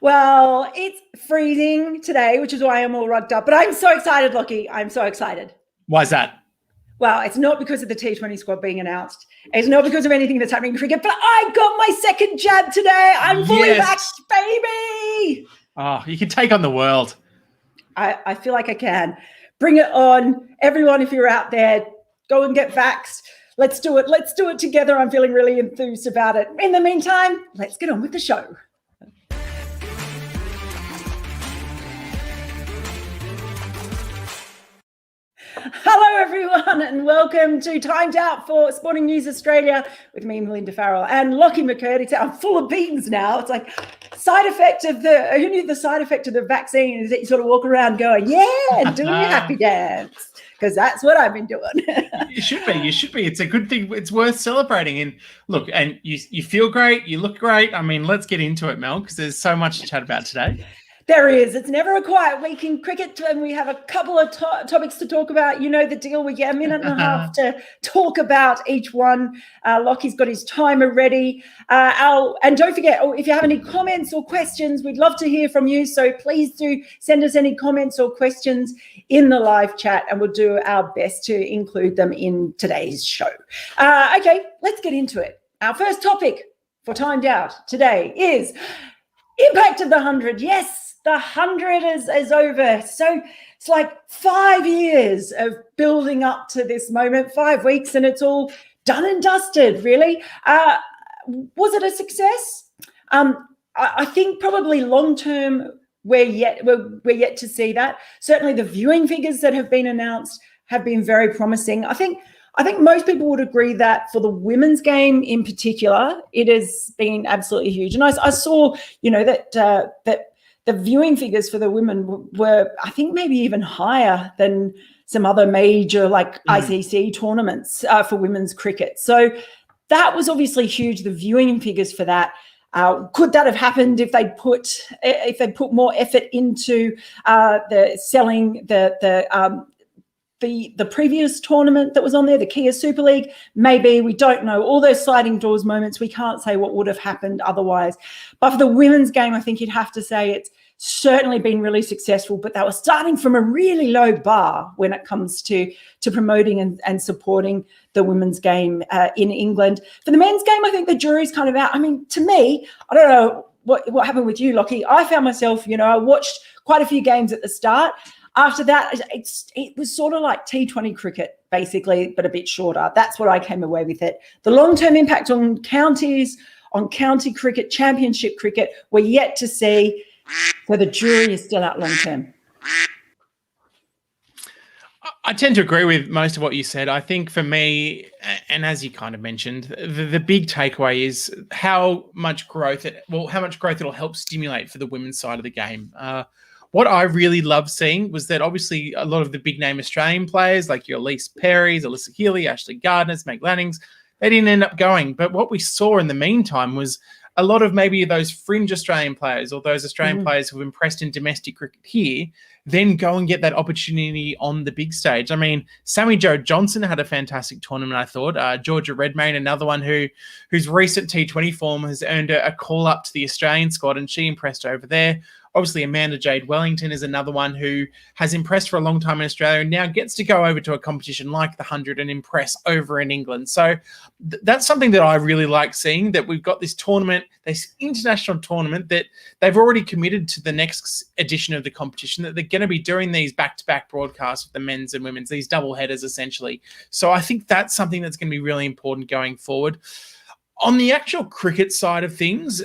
Well, it's freezing today, which is why I'm all rugged up. But I'm so excited, Lockie. I'm so excited. Why is that? Well, it's not because of the T20 squad being announced. It's not because of anything that's happening in cricket, but I got my second jab today. I'm fully vaxxed, baby. Oh, you can take on the world. I feel like I can. Bring it on. Everyone, if you're out there, go and get vaxxed. Let's do it. Let's do it together. I'm feeling really enthused about it. In the meantime, let's get on with the show. Hello, everyone, and welcome to Timed Out for Sporting News Australia with me, Melinda Farrell, and Lockie McCurdy. I'm full of beans now. It's like side effect of who knew the side effect of the vaccine is that you sort of walk around going, yeah, and doing your happy dance, because that's what I've been doing. You should be. It's a good thing. It's worth celebrating. And look, and you feel great. You look great. I mean, let's get into it, Mel, because there's so much to chat about today. There is. It's never a quiet week in cricket, and we have a couple of topics to talk about. You know the deal. We get a minute and a half to talk about each one. Lockie's got his timer ready. And don't forget, if you have any comments or questions, we'd love to hear from you. So please do send us any comments or questions in the live chat, and we'll do our best to include them in today's show. Okay, let's get into it. Our first topic for Timed Out today is impact of the 100. Yes. The 100 is over. So it's like 5 years of building up to this moment, 5 weeks, and it's all done and dusted, really. Was it a success? I think probably long-term we're yet to see that. Certainly the viewing figures that have been announced have been very promising. I think most people would agree that for the women's game in particular, it has been absolutely huge. And I saw, that the viewing figures for the women were, I think, maybe even higher than some other major ICC tournaments for women's cricket. So that was obviously huge, the viewing figures for that. Could that have happened if they'd put more effort into the selling the previous tournament that was on there, the Kia Super League? Maybe. We don't know. All those sliding doors moments, we can't say what would have happened otherwise. But for the women's game, I think you'd have to say it's certainly been really successful, but they were starting from a really low bar when it comes to promoting and supporting the women's game in England. For the men's game, I think the jury's kind of out. I mean, to me, I don't know what happened with you, Lockie. I found myself, I watched quite a few games at the start. After that, it was sort of like T20 cricket, basically, but a bit shorter. That's what I came away with it. The long-term impact on counties, on county cricket, championship cricket, we're yet to see. So the jury is still out long-term. I tend to agree with most of what you said. I think for me, and as you kind of mentioned, the big takeaway is how much growth it'll help stimulate for the women's side of the game. What I really loved seeing was that obviously a lot of the big name Australian players like your Elise Perrys, Alyssa Healy, Ashley Gardners, Meg Lannings, they didn't end up going. But what we saw in the meantime was a lot of maybe those fringe Australian players or those Australian players who've impressed in domestic cricket here then go and get that opportunity on the big stage. I mean, Sammy Jo Johnson had a fantastic tournament, I thought. Georgia Redmayne, another one whose recent T20 form has earned a call up to the Australian squad, and she impressed over there. Obviously, Amanda Jade Wellington is another one who has impressed for a long time in Australia and now gets to go over to a competition like the 100 and impress over in England. So that's something that I really like seeing, that we've got this tournament, this international tournament, that they've already committed to the next edition of the competition, that they're going to be doing these back-to-back broadcasts with the men's and women's, these double headers essentially. So I think that's something that's going to be really important going forward. On the actual cricket side of things,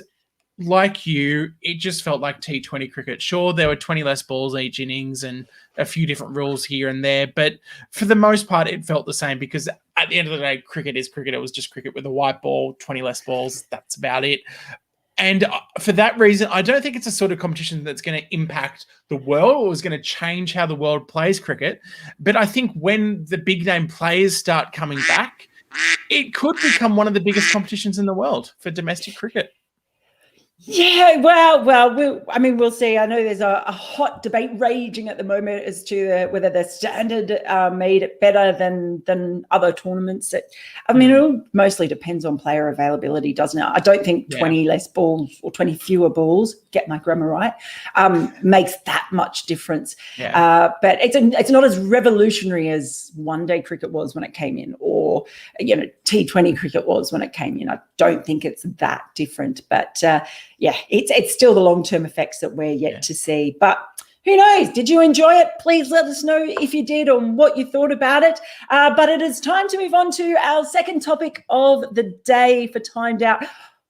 like you, it just felt like T20 cricket. Sure, there were 20 less balls each innings and a few different rules here and there, but for the most part, it felt the same, because at the end of the day, cricket is cricket. It was just cricket with a white ball, 20 less balls. That's about it. And for that reason, I don't think it's a sort of competition that's going to impact the world or is going to change how the world plays cricket. But I think when the big name players start coming back, it could become one of the biggest competitions in the world for domestic cricket. Yeah, we'll see. I know there's a hot debate raging at the moment as to whether the standard made it better than other tournaments. It all mostly depends on player availability, doesn't it? I don't think 20 less balls or 20 fewer balls, get my grammar right, makes that much difference. Yeah. But it's not as revolutionary as one-day cricket was when it came in, or T20 cricket was when it came in. I don't think it's that different, but it's still the long-term effects that we're yet to see. But who knows? Did you enjoy it? Please let us know if you did or what you thought about it. But it is time to move on to our second topic of the day for Timed Out.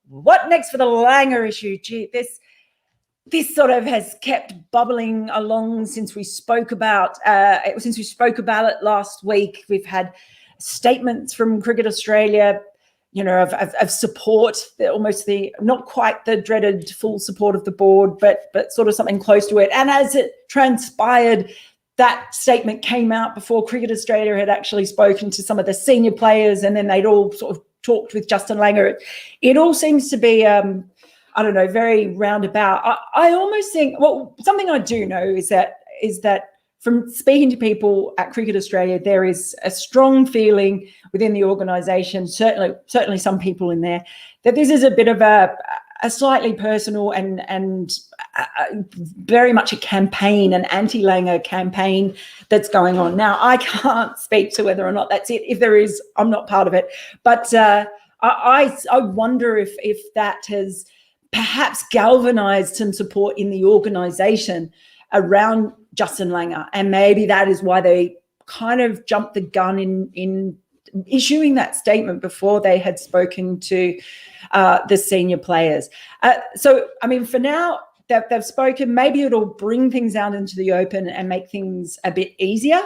What next for the Langer issue? Gee, this sort of has kept bubbling along since we spoke about it last week. We've had statements from Cricket Australia, of support, not quite the dreaded full support of the board, but sort of something close to it. And as it transpired, that statement came out before Cricket Australia had actually spoken to some of the senior players, and then they'd all sort of talked with Justin Langer. It all seems to be, very roundabout. I almost think, something I do know is that from speaking to people at Cricket Australia, there is a strong feeling within the organisation, certainly some people in there, that this is a bit of a slightly personal and very much a campaign, an anti-Langer campaign that's going on. Now, I can't speak to whether or not that's it. If there is, I'm not part of it. But I wonder if that has perhaps galvanised some support in the organisation around Justin Langer, and maybe that is why they kind of jumped the gun in issuing that statement before they had spoken to the senior players. For now, they've spoken. Maybe it'll bring things out into the open and make things a bit easier.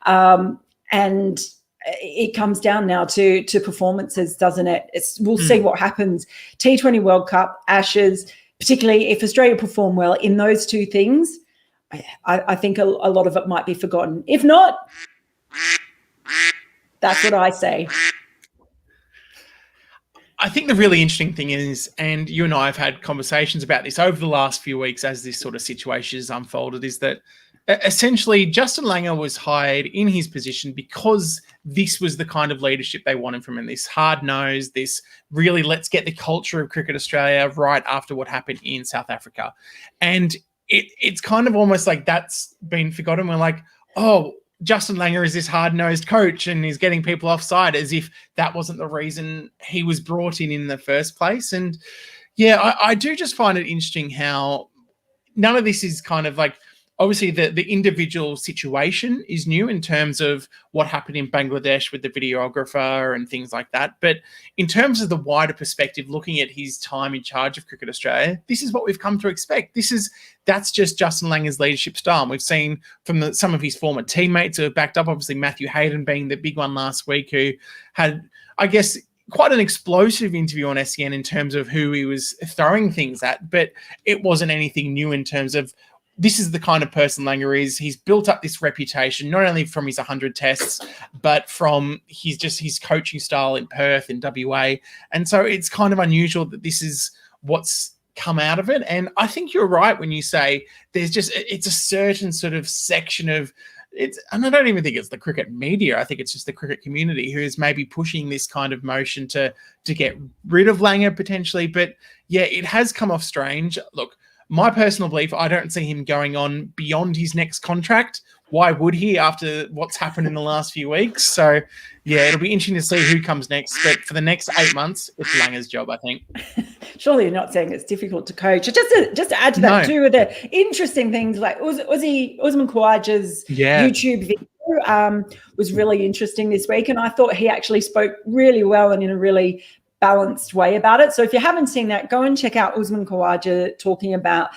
And it comes down now to performances, doesn't it? We'll see what happens. T20 World Cup, Ashes, particularly if Australia perform well in those two things, I think a lot of it might be forgotten. If not, that's what I say. I think the really interesting thing is, and you and I have had conversations about this over the last few weeks as this sort of situation has unfolded, is that essentially Justin Langer was hired in his position because this was the kind of leadership they wanted from him, this hard-nosed, this really let's get the culture of Cricket Australia right after what happened in South Africa. And it's kind of almost like that's been forgotten. We're like, oh, Justin Langer is this hard-nosed coach and he's getting people offside, as if that wasn't the reason he was brought in the first place. And yeah, I do just find it interesting how none of this is kind of like, obviously the individual situation is new in terms of what happened in Bangladesh with the videographer and things like that. But in terms of the wider perspective, looking at his time in charge of Cricket Australia, this is what we've come to expect. That's just Justin Langer's leadership style. And we've seen from some of his former teammates who have backed up, obviously Matthew Hayden being the big one last week, who had, I guess, quite an explosive interview on SEN in terms of who he was throwing things at. But it wasn't anything new in terms of, this is the kind of person Langer is. He's built up this reputation, not only from his 100 tests, but from his coaching style in Perth, in WA. And so it's kind of unusual that this is what's come out of it. And I think you're right when you say it's a certain sort of section of it. And I don't even think it's the cricket media. I think it's just the cricket community who is maybe pushing this kind of motion to get rid of Langer potentially. But yeah, it has come off strange. Look, my personal belief, I don't see him going on beyond his next contract. Why would he after what's happened in the last few weeks? So, yeah, it'll be interesting to see who comes next. But for the next 8 months, it's Langer's job, I think. Surely you're not saying it's difficult to coach. Just to add to that, too, with the interesting things like Usman Khawaja's YouTube video was really interesting this week. And I thought he actually spoke really well and in a really balanced way about it. So if you haven't seen that, go and check out Usman Khawaja talking about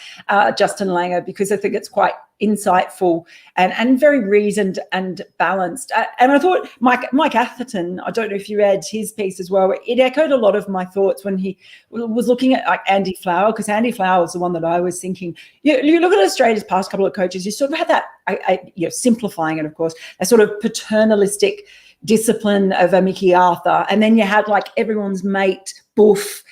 Justin Langer, because I think it's quite insightful and very reasoned and balanced. And I thought Mike Atherton, I don't know if you read his piece as well, it echoed a lot of my thoughts when he was looking at like Andy Flower, because Andy Flower was the one that I was thinking. You look at Australia's past couple of coaches, you sort of had that, simplifying it, of course, a sort of paternalistic discipline of a Mickey Arthur, and then you had like everyone's mate Boof,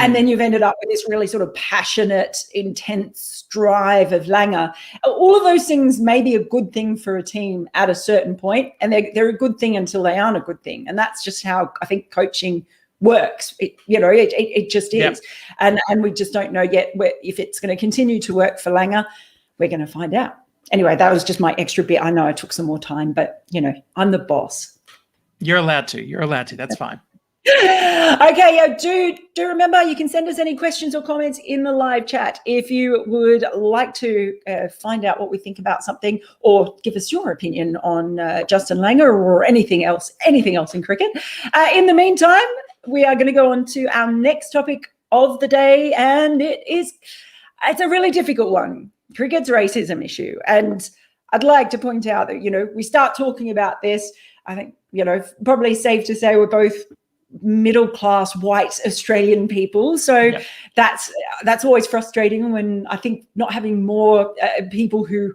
And then you've ended up with this really sort of passionate, intense drive of Langer. All of those things may be a good thing for a team at a certain point, and they're a good thing until they aren't a good thing. And that's just how I think coaching works. It just is. Yep. And we just don't know yet if it's going to continue to work for Langer. We're going to find out. Anyway, that was just my extra bit. I know I took some more time, but, I'm the boss. You're allowed to. That's fine. Okay, do remember you can send us any questions or comments in the live chat if you would like to find out what we think about something, or give us your opinion on Justin Langer or anything else in cricket. In the meantime, we are going to go on to our next topic of the day, and it's a really difficult one: cricket's racism issue. And I'd like to point out that we start talking about this. I think probably safe to say we're both middle-class white Australian people, so that's always frustrating when I think not having more people who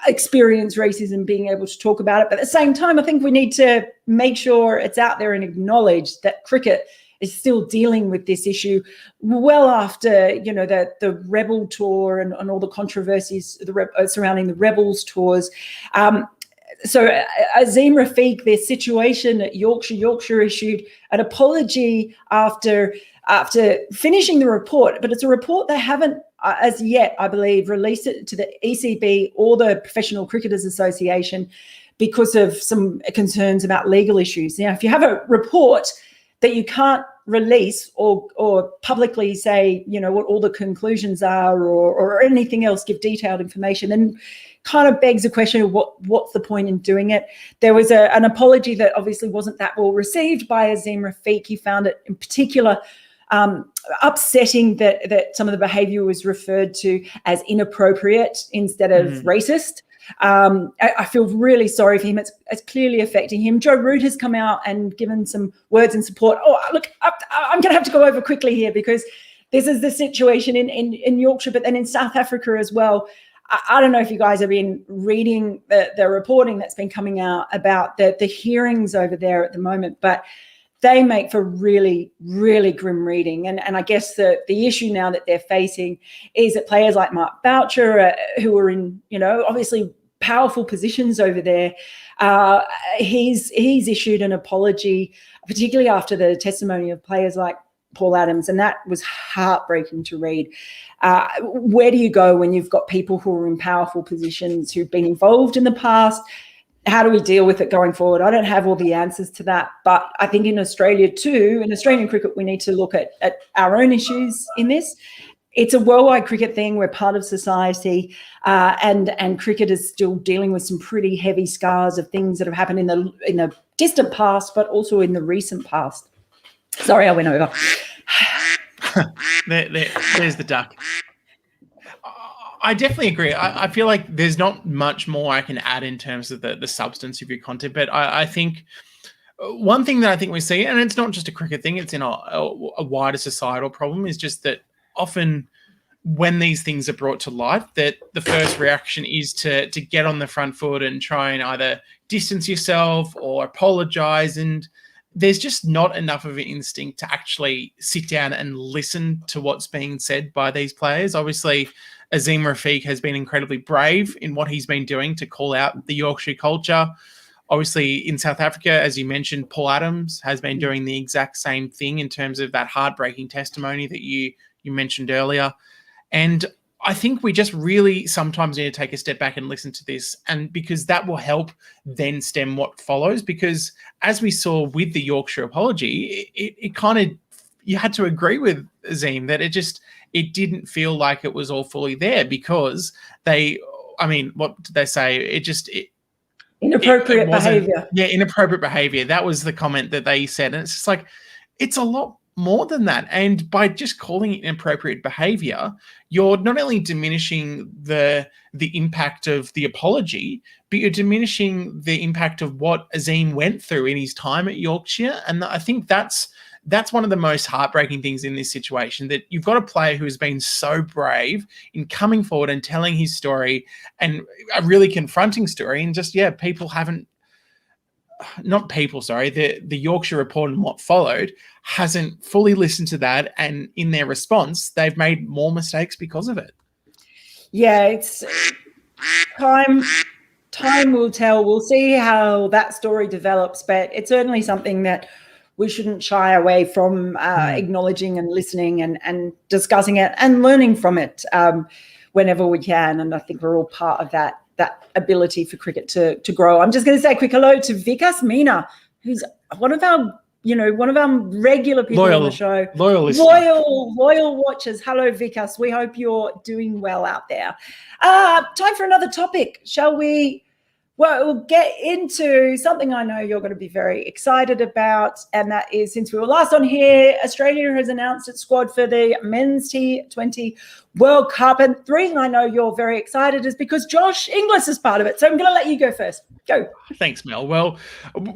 experience racism being able to talk about it. But at the same time, I think we need to make sure it's out there and acknowledge that cricket is still dealing with this issue well after the Rebel tour and all the controversies surrounding the Rebels tours. So Azim Rafiq, their situation at Yorkshire issued an apology after finishing the report, but it's a report they haven't as yet, I believe, released it to the ECB or the Professional Cricketers Association because of some concerns about legal issues. Now, if you have a report that you can't release or publicly say, what all the conclusions are or anything else, give detailed information, then kind of begs the question of what's the point in doing it. There was an apology that obviously wasn't that well received by Azim Rafiq. He found it in particular upsetting that some of the behaviour was referred to as inappropriate instead of racist. I feel really sorry for him. It's clearly affecting him. Joe Root has come out and given some words in support. Oh, look, I'm going to have to go over quickly here because this is the situation in Yorkshire, but then in South Africa as well. I don't know if you guys have been reading the reporting that's been coming out about the hearings over there at the moment, but they make for really, really grim reading. And I guess the issue now that they're facing is that players like Mark Boucher, who are in, obviously powerful positions over there, he's issued an apology, particularly after the testimony of players like Paul Adams, and that was heartbreaking to read. Where do you go when you've got people who are in powerful positions who've been involved in the past? How do we deal with it going forward? I don't have all the answers to that, but I think in Australia too, in Australian cricket, we need to look at our own issues in this. It's a worldwide cricket thing. We're part of society, and cricket is still dealing with some pretty heavy scars of things that have happened in the distant past, but also in the recent past. Sorry, I went over. There's the duck. I definitely agree. I feel like there's not much more I can add in terms of the substance of your content, but I think one thing that I think we see, and it's not just a cricket thing, it's in a wider societal problem, is just that often when these things are brought to light, that the first reaction is to get on the front foot and try and either distance yourself or apologize, and there's just not enough of an instinct to actually sit down and listen to what's being said by these players. Obviously, Azim Rafiq has been incredibly brave in what he's been doing to call out the Yorkshire culture. Obviously, in South Africa, as you mentioned, Paul Adams has been doing the exact same thing in terms of that heartbreaking testimony that you mentioned earlier. And I think we just really sometimes need to take a step back and listen to this, and because that will help then stem what follows. Because as we saw with the Yorkshire apology, it kind of, you had to agree with Azim that it didn't feel like it was all fully there, because what did they say? Inappropriate behavior. Yeah, inappropriate behavior. That was the comment that they said. And it's just like, it's a lot more than that. And by just calling it inappropriate behavior, you're not only diminishing the impact of the apology, but you're diminishing the impact of what Azim went through in his time at Yorkshire. And I think that's one of the most heartbreaking things in this situation, that you've got a player who has been so brave in coming forward and telling his story, and a really confronting story, and just, people haven't not people, sorry, the Yorkshire Report and what followed hasn't fully listened to that, and in their response, they've made more mistakes because of it. Yeah, it's time will tell. We'll see how that story develops, but it's certainly something that we shouldn't shy away from acknowledging and listening and discussing it and learning from it whenever we can. And I think we're all part of that ability for cricket to grow. I'm just going to say a quick hello to Vikas Meena, who's one of our regular people on the show. Loyal watchers. Hello, Vikas. We hope you're doing well out there. Time for another topic. Shall we? Well, we'll get into something I know you're going to be very excited about, and that is, since we were last on here, Australia has announced its squad for the Men's T20 World Cup. And the reason I know you're very excited is because Josh Inglis is part of it. So I'm going to let you go first. Go. Thanks, Mel. Well,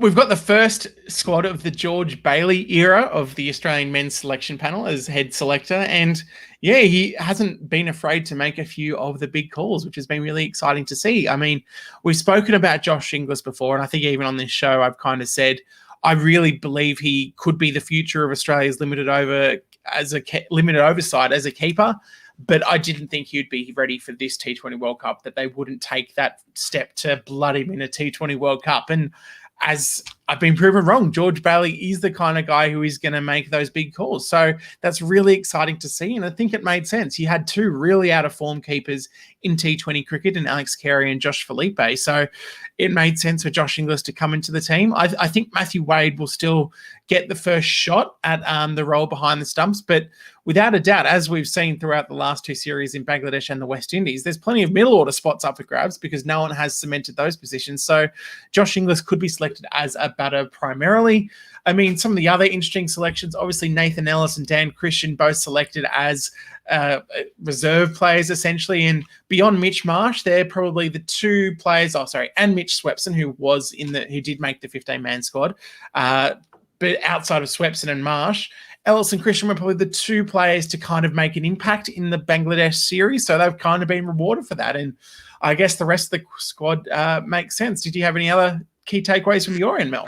we've got the first squad of the George Bailey era of the Australian men's selection panel as head selector. And yeah, he hasn't been afraid to make a few of the big calls, which has been really exciting to see. I mean, we've spoken about Josh Inglis before, and I think even on this show, I've kind of said, I really believe he could be the future of Australia's limited oversight as a keeper. But I didn't think he'd be ready for this T20 World Cup, that they wouldn't take that step to blood him in a T20 World Cup. And as I've been proven wrong, George Bailey is the kind of guy who is going to make those big calls. So that's really exciting to see. And I think it made sense. You had two really out of form keepers in T20 cricket, in Alex Carey and Josh Felipe. So it made sense for Josh Inglis to come into the team. I think Matthew Wade will still get the first shot at the role behind the stumps. But without a doubt, as we've seen throughout the last two series in Bangladesh and the West Indies, there's plenty of middle order spots up for grabs because no one has cemented those positions. So Josh Inglis could be selected as a batter primarily. I mean, some of the other interesting selections, obviously Nathan Ellis and Dan Christian both selected as reserve players essentially. And beyond Mitch Marsh, they're probably the two players, and Mitch Swepson, who did make the 15-man squad. But outside of Swepson and Marsh, Ellis and Christian were probably the two players to kind of make an impact in the Bangladesh series. So they've kind of been rewarded for that. And I guess the rest of the squad makes sense. Did you have any other key takeaways from your end, Mel?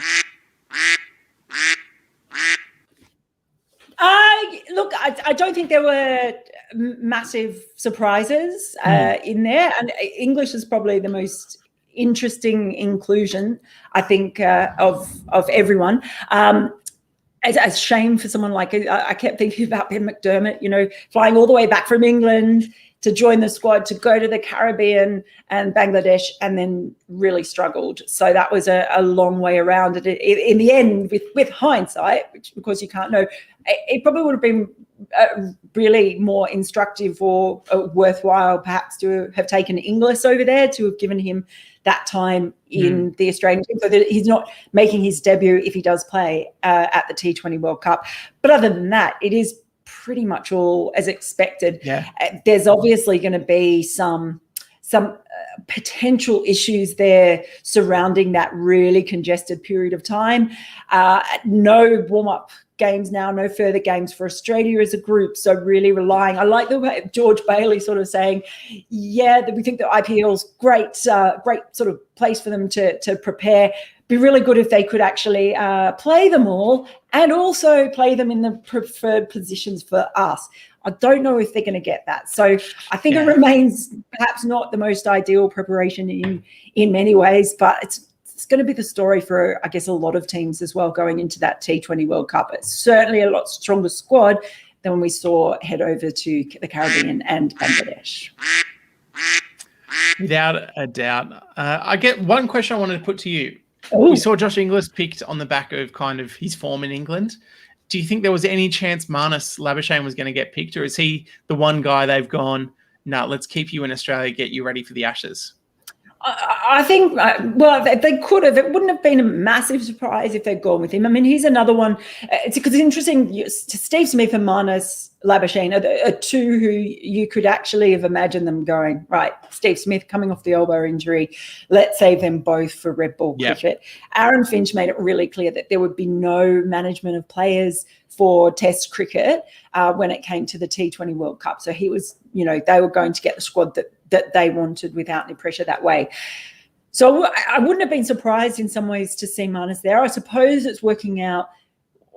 Look, I don't think there were massive surprises in there. And English is probably the most interesting inclusion, I think, of everyone. It's a shame for someone like, I kept thinking about Ben McDermott, flying all the way back from England to join the squad, to go to the Caribbean and Bangladesh, and then really struggled. So that was a long way around. In the end, with hindsight, which of course you can't know, it probably would have been really more instructive or worthwhile perhaps to have taken Inglis over there, to have given him that time in the Australian team, so that he's not making his debut if he does play at the T20 World Cup. But other than that, it is pretty much all as expected. Yeah. There's obviously going to be some potential issues there surrounding that really congested period of time. No warm-up games now, no further games for Australia as a group. So really relying, I like the way George Bailey sort of saying, that we think the IPL's great sort of place for them to prepare. Be really good if they could actually play them all and also play them in the preferred positions for us. I don't know if they're going to get that. So I think it remains perhaps not the most ideal preparation in many ways, but it's going to be the story for, I guess, a lot of teams as well going into that T20 World Cup. It's certainly a lot stronger squad than when we saw head over to the Caribbean and Bangladesh. Without a doubt. I get one question I wanted to put to you. Ooh. We saw Josh Inglis picked on the back of kind of his form in England. Do you think there was any chance Marnus Labuschagne was going to get picked, or is he the one guy they've gone, no, let's keep you in Australia, get you ready for the Ashes? I think, they could have. It wouldn't have been a massive surprise if they'd gone with him. I mean, he's another one. It's because it's interesting. Steve Smith and Marnus Labuschagne are two who you could actually have imagined them going, right, Steve Smith coming off the elbow injury, let's save them both for red ball cricket. Aaron Finch made it really clear that there would be no management of players for Test cricket when it came to the T20 World Cup. So he was, they were going to get the squad that they wanted without any pressure that way. So I wouldn't have been surprised in some ways to see Marnus there. I suppose it's working out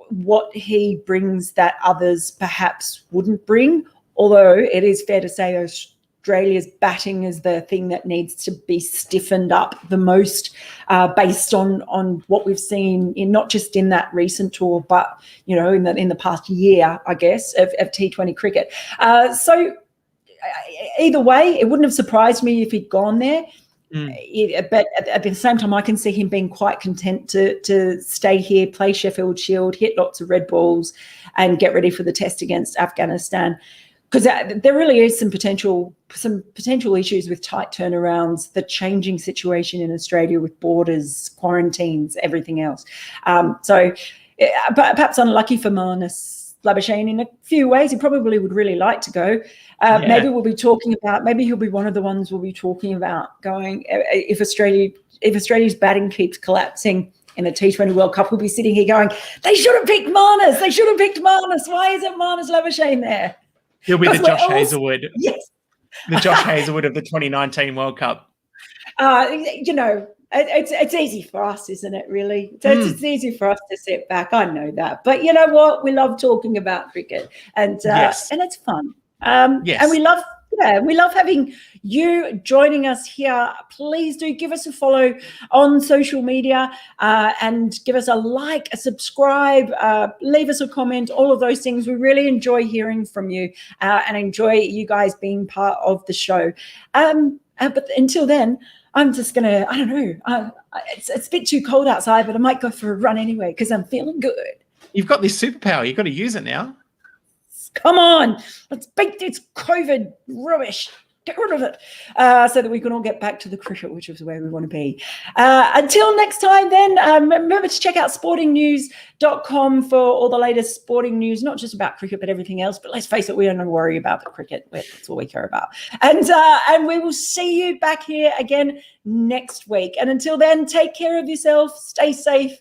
what he brings that others perhaps wouldn't bring, although it is fair to say Australia's batting is the thing that needs to be stiffened up the most, based on what we've seen in not just in that recent tour, but in the past year, I guess, of T20 cricket. So either way, it wouldn't have surprised me if he'd gone there. But at the same time, I can see him being quite content to stay here, play Sheffield Shield, hit lots of red balls, and get ready for the test against Afghanistan. Because there really is some potential issues with tight turnarounds, the changing situation in Australia with borders, quarantines, everything else. So perhaps unlucky for Marnus Labuschagne in a few ways. He probably would really like to go. Maybe we'll be talking about, maybe he'll be one of the ones we'll be talking about going, if Australia's batting keeps collapsing in the T20 World Cup, we'll be sitting here going, they should have picked Marnus. They should have picked Marnus. Why isn't Marnus Labuschagne there? He'll be the Josh Hazlewood. Yes. The Josh Hazlewood of the 2019 World Cup. It's easy for us, isn't it, really? It's easy for us to sit back. I know that. But you know what? We love talking about cricket, and it's fun. Yes. And we love having you joining us here. Please do give us a follow on social media, and give us a like, a subscribe, leave us a comment, all of those things. We really enjoy hearing from you, and enjoy you guys being part of the show. But until then, I'm just going to, I don't know, it's a bit too cold outside, but I might go for a run anyway because I'm feeling good. You've got this superpower. You've got to use it now. Come on, let's beat this COVID rubbish. Get rid of it, so that we can all get back to the cricket, which is where we want to be. Until next time, then, remember to check out sportingnews.com for all the latest sporting news, not just about cricket, but everything else. But let's face it, we don't worry about the cricket. That's all we care about. And we will see you back here again next week. And until then, take care of yourself, stay safe,